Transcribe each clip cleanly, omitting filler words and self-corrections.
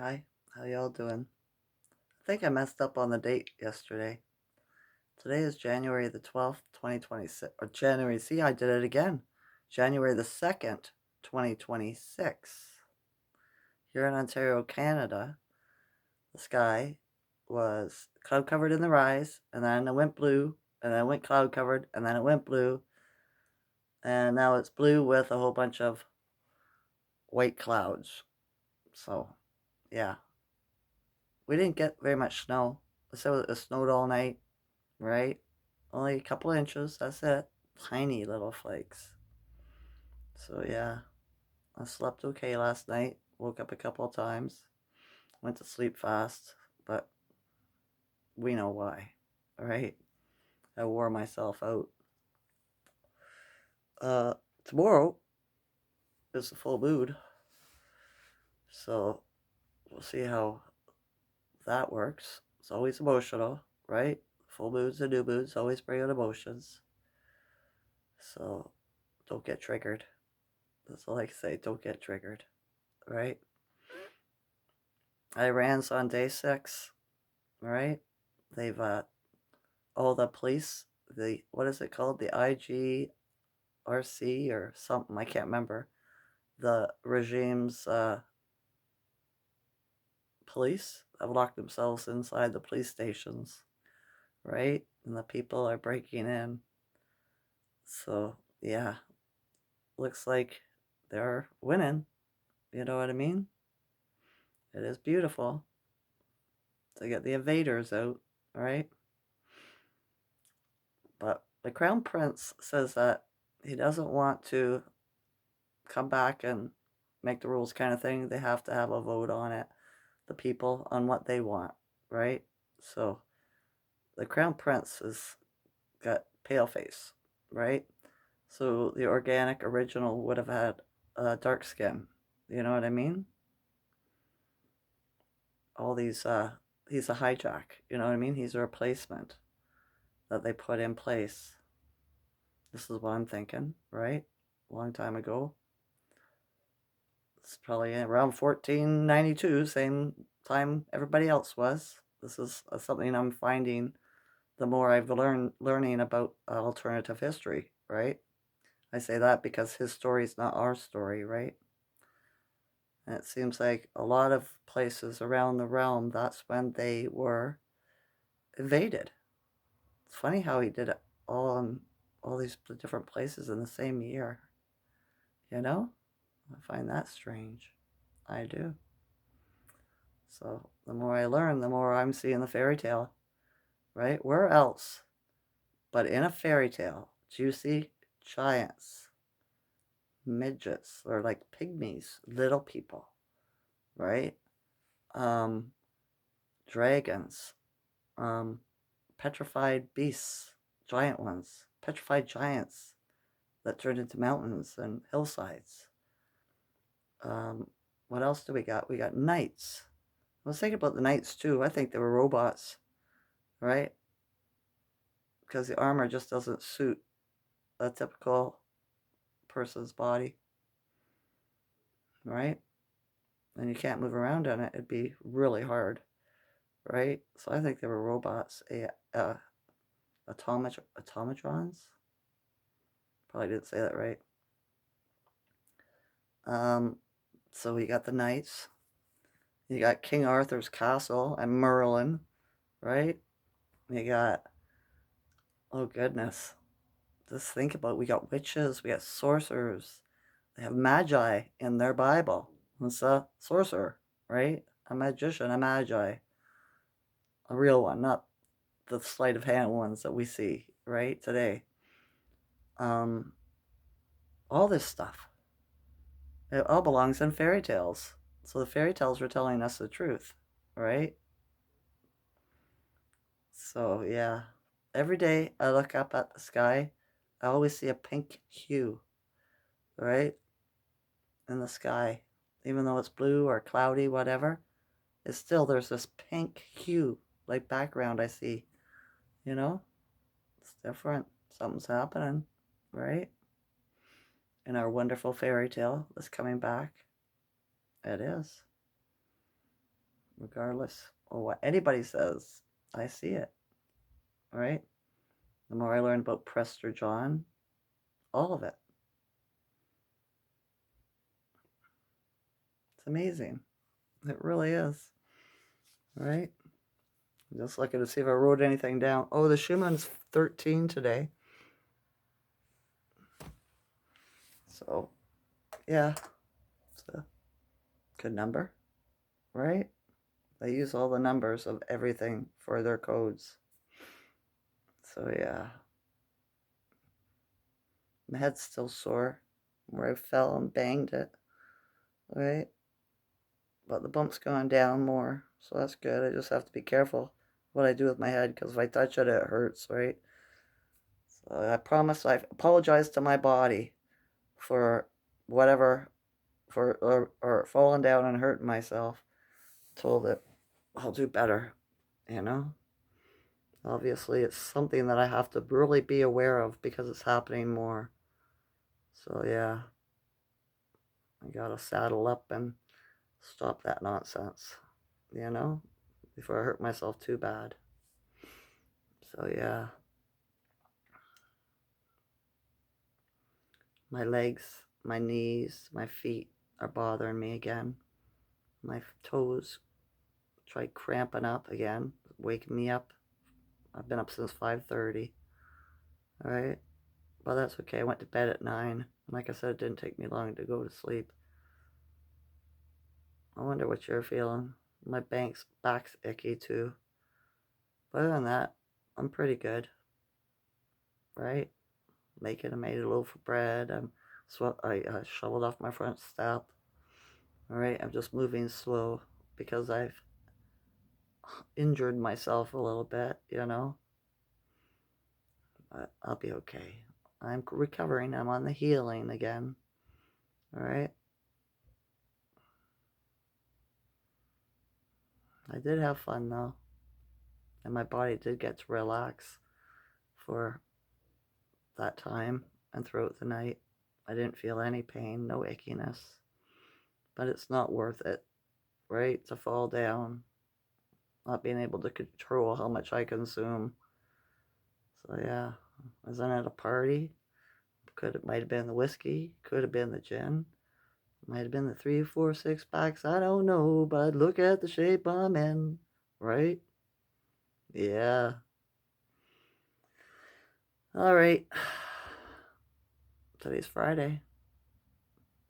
Hi, how y'all doing? I think I messed up on the date yesterday. Today is January the 12th, 2026. Or January, see, I did it again. January the 2nd, 2026. Here in Ontario, Canada, the sky was cloud covered in the rise, and then it went blue, and then it went cloud covered, and then it went blue, and now it's blue with a whole bunch of white clouds. So, yeah. We didn't get very much snow. So it snowed all night, right? Only a couple inches, that's it. Tiny little flakes. So yeah, I slept okay last night. Woke up a couple of times. Went to sleep fast, but we know why, right? I wore myself out. Uh, Tomorrow is the full moon, so we'll see how that works. It's always emotional, right? Full moons and new moons always bring out emotions. So don't get triggered. That's all I can say. Don't get triggered, right? Iran's on day 6, right? They've all the police, the what is it called? The IGRC or something, I can't remember. The regime's police have locked themselves inside the police stations, right? And the people are breaking in. So, yeah, looks like they're winning. You know what I mean? It is beautiful to get the invaders out, right? But the Crown Prince says that he doesn't want to come back and make the rules kind of thing. They have to have a vote on it, the people, on what they want, right? So the Crown Prince has got pale face, right? So the organic original would have had dark skin. You know what I mean? All these, he's a hijack. You know what I mean? He's a replacement that they put in place. This is what I'm thinking, right? A long time ago. It's probably around 1492, same time everybody else was. This is something I'm finding the more I've learning about alternative history, right? I say that because his story is not our story, right? And it seems like a lot of places around the realm, that's when they were invaded. It's funny how he did it all in all these different places in the same year. You know? I find that strange. I do. So the more I learn, the more I'm seeing the fairy tale, right? Where else but in a fairy tale do you see giants, midgets, or like pygmies, little people, right? Um, Dragons, um, petrified beasts, giant ones, petrified giants that turn into mountains and hillsides. Um, what else do we got? We got knights. I was thinking about the knights too. I think they were robots, right? Because the armor just doesn't suit a typical person's body, right? And you can't move around in it. It'd be really hard, right? So I think they were robots, automatrons. Probably didn't say that right. Um, so we got the knights. You got King Arthur's castle and Merlin, right? You got, oh goodness, just think about it. We got witches, we got sorcerers. They have magi in their Bible. It's a sorcerer, right? A magician, a magi. A real one, not the sleight of hand ones that we see, right, today. Um, all this stuff. It all belongs in fairy tales. So the fairy tales were telling us the truth, right? So yeah. Every day I look up at the sky, I always see a pink hue, right? In the sky. Even though it's blue or cloudy, whatever, it's still there's this pink hue, like background I see, you know? It's different. Something's happening, right? In our wonderful fairy tale that's coming back. It is. regardless of what anybody says. I see it, right? The more I learn about Prester John, all of it. It's amazing. It really is, right? I'm just looking to see if I wrote anything down. Oh, the Schumann's 13 today. So, yeah, it's a good number, right? They use all the numbers of everything for their codes. So, yeah. My head's still sore where I fell and banged it, right? But the bump's gone down more, so that's good. I just have to be careful what I do with my head, because if I touch it, it hurts, right? So I promise I apologize to my body for whatever, or falling down and hurting myself. Told that I'll do better, you know? Obviously, it's something that I have to really be aware of because it's happening more. So, yeah, I gotta saddle up and stop that nonsense, you know, before I hurt myself too bad. So, yeah, my legs, my knees, my feet are bothering me again. My toes try cramping up again, waking me up. I've been up since 5:30. All right, but that's okay. I went to bed at 9. Like I said, it didn't take me long to go to sleep. I wonder what you're feeling. My back's icky too. But other than that, I'm pretty good, right? I made a loaf of bread. I shoveled off my front step. All right, I'm just moving slow because I've injured myself a little bit, you know. But I'll be okay. I'm recovering. I'm on the healing again. All right. I did have fun though, and my body did get to relax for that time and throughout the night. I didn't feel any pain, no ickiness. But it's not worth it, right? To fall down, not being able to control how much I consume. So yeah, I was at a party. It might have been the whiskey, could have been the gin, might have been the 3, 4, 6 packs. I don't know, but look at the shape I'm in, right? Yeah. All right. Today's Friday.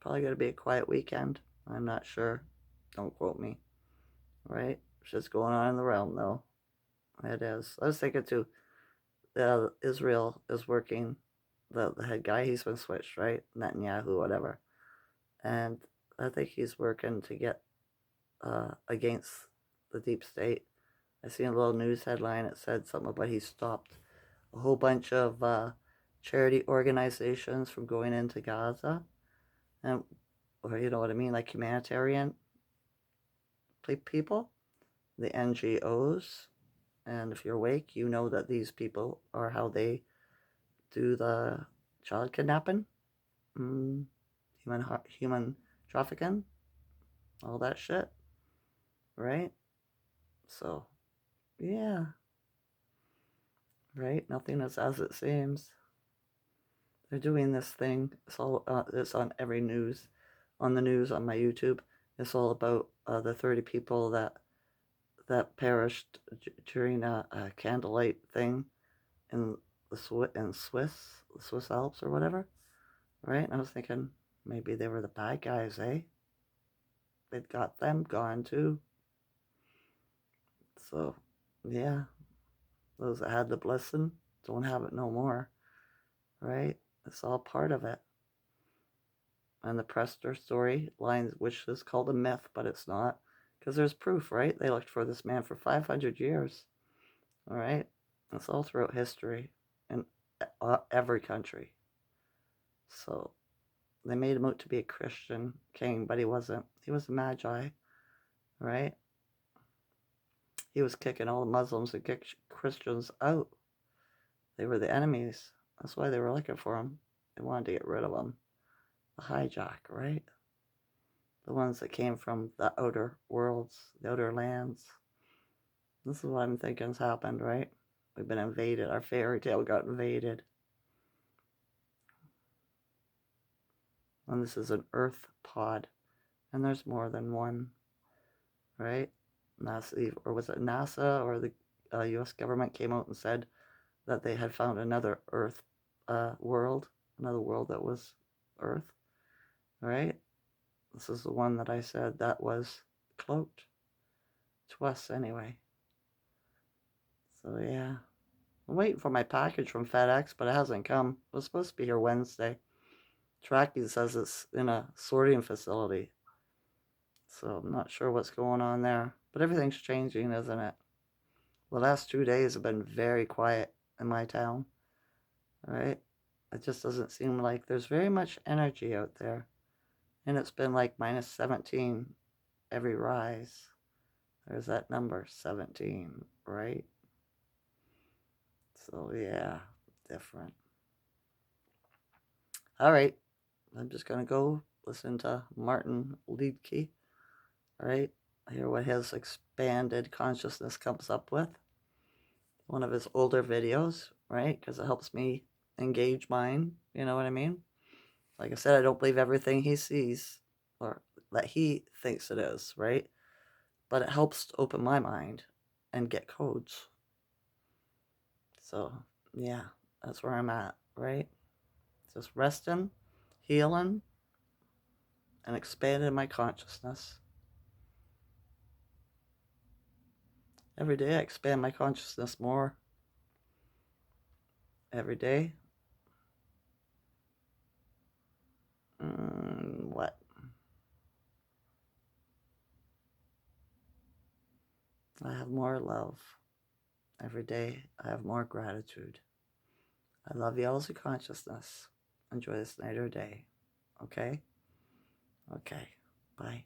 Probably gonna be a quiet weekend. I'm not sure. Don't quote me. Right? Shit's going on in the realm though. It is. I was thinking too. Israel is working. The head guy, he's been switched, right? Netanyahu, whatever. And I think he's working to get against the deep state. I seen a little news headline. It said something about he stopped a whole bunch of charity organizations from going into Gaza, and or you know what I mean, like humanitarian people, the NGOs. And if you're awake, you know that these people are how they do the child kidnapping, mm, human trafficking, all that shit, right? So yeah, right. Nothing is as it seems. They're doing this thing. It's on every news, on the news on my YouTube. It's all about the 30 people that perished during a candlelight thing in the Swiss Alps or whatever, right? And I was thinking maybe they were the bad guys, eh? They'd got them gone too. So yeah, those that had the blessing don't have it no more, right? It's all part of it. And the Prester story lines, which is called a myth, but it's not, because there's proof, right? They looked for this man for 500 years, all right? It's all throughout history in every country. So they made him out to be a Christian king, but he wasn't. He was a magi, right? He was kicking all the Muslims and Christians out. They were the enemies. That's why they were looking for him. They wanted to get rid of him. A hijack, right? The ones that came from the outer worlds, the outer lands. This is what I'm thinking's happened, right? We've been invaded. Our fairy tale got invaded. And this is an Earth pod. And there's more than one, right? NASA, or was it NASA or the US government came out and said that they had found another Earth world, another world that was Earth, right? This is the one that I said that was cloaked to us anyway. So yeah, I'm waiting for my package from FedEx, but it hasn't come. It was supposed to be here Wednesday. Tracking says it's in a sorting facility, so I'm not sure what's going on there. But everything's changing, isn't it? The last 2 days have been very quiet in my town, right? It just doesn't seem like there's very much energy out there. And it's been like minus 17 every rise. There's that number, 17, right? So yeah, different. All right, I'm just going to go listen to Martin Liedtke, all right? Hear what his expanded consciousness comes up with. One of his older videos, right? Because it helps me engage mine, you know what I mean? Like I said, I don't believe everything he sees or that he thinks it is, right? But it helps to open my mind and get codes. So, yeah, that's where I'm at, right? Just resting, healing, and expanding my consciousness. Every day I expand my consciousness more. Every day. What? I have more love. Every day I have more gratitude. I love y'all's consciousness. Enjoy this night or day. Okay? Okay. Bye.